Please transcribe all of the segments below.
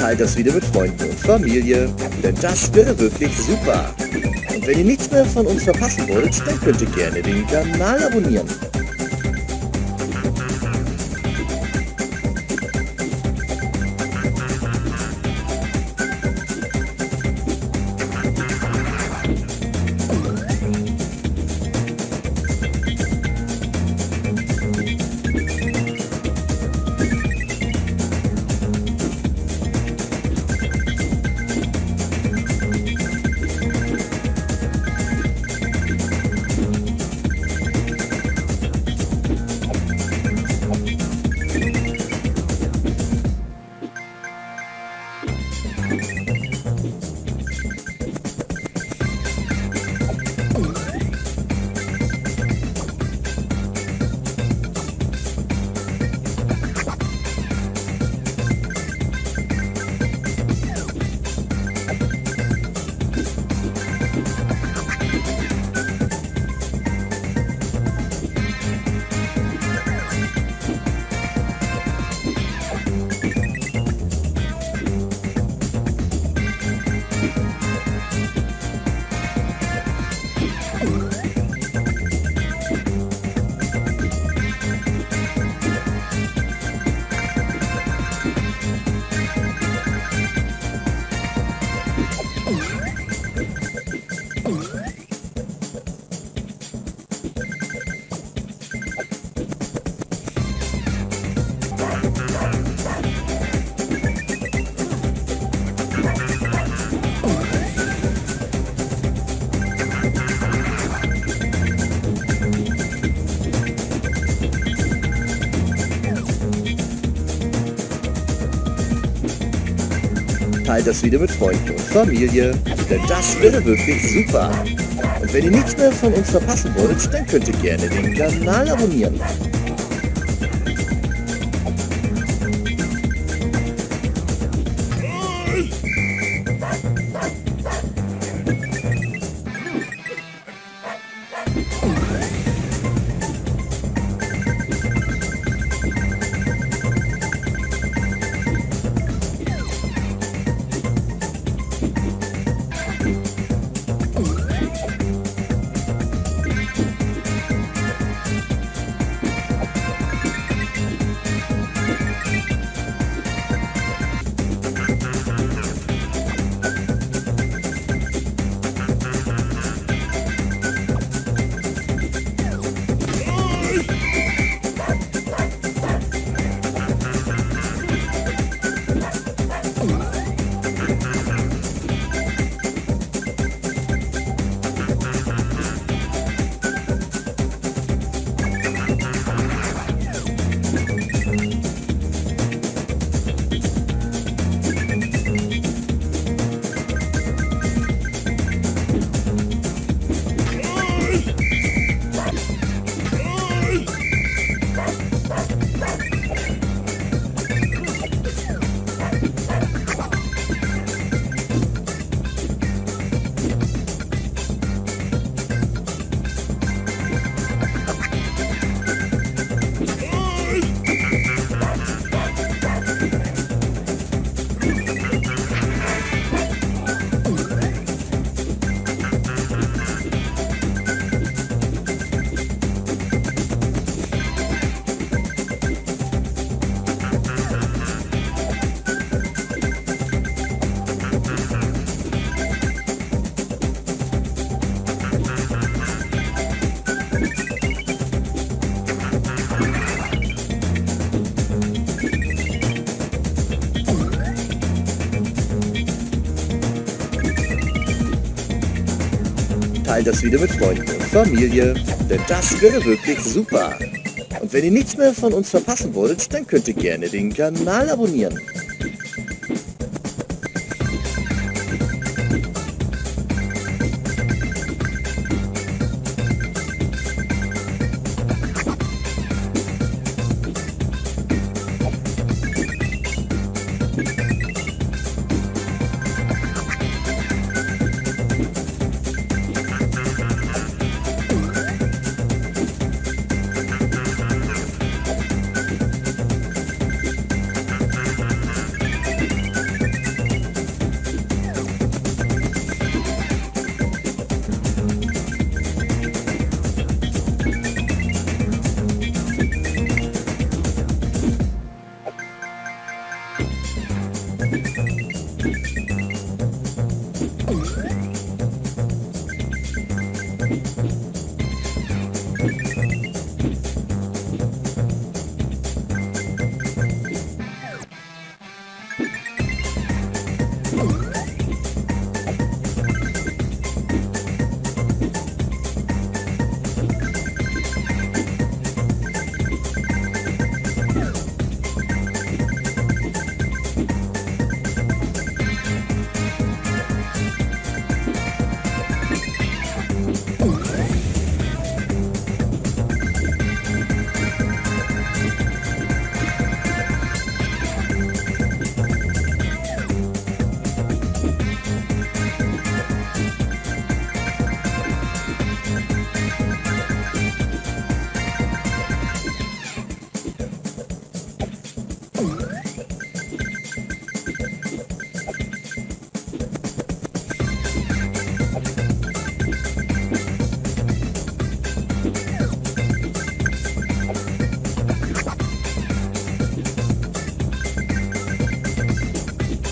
Teilt das Video mit Freunden und Familie, denn das wäre wirklich super. Und wenn ihr nichts mehr von uns verpassen wollt, dann könnt ihr gerne den Kanal abonnieren. Teilt das Video mit Freunden und Familie, denn das wäre wirklich super. Und wenn ihr nichts mehr von uns verpassen wollt, dann könnt ihr gerne den Kanal abonnieren. Teilt das Video mit Freunden und Familie, denn das wäre wirklich super. Und wenn ihr nichts mehr von uns verpassen wollt, dann könnt ihr gerne den Kanal abonnieren.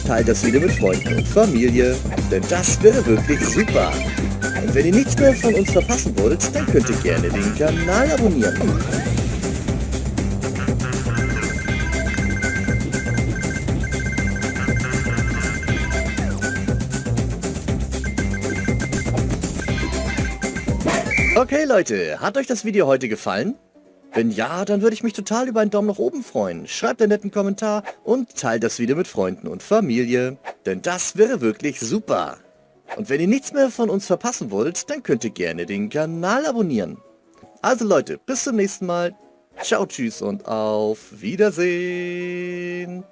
teilt das Video mit Freunden und Familie, denn das wäre wirklich super. Und wenn ihr nichts mehr von uns verpassen wollt, dann könnt ihr gerne den Kanal abonnieren. Okay Leute, hat euch das Video heute gefallen? Wenn ja, dann würde ich mich total über einen Daumen nach oben freuen. Schreibt einen netten Kommentar und teilt das Video mit Freunden und Familie, denn das wäre wirklich super. Und wenn ihr nichts mehr von uns verpassen wollt, dann könnt ihr gerne den Kanal abonnieren. Also Leute, bis zum nächsten Mal. Ciao, tschüss und auf Wiedersehen.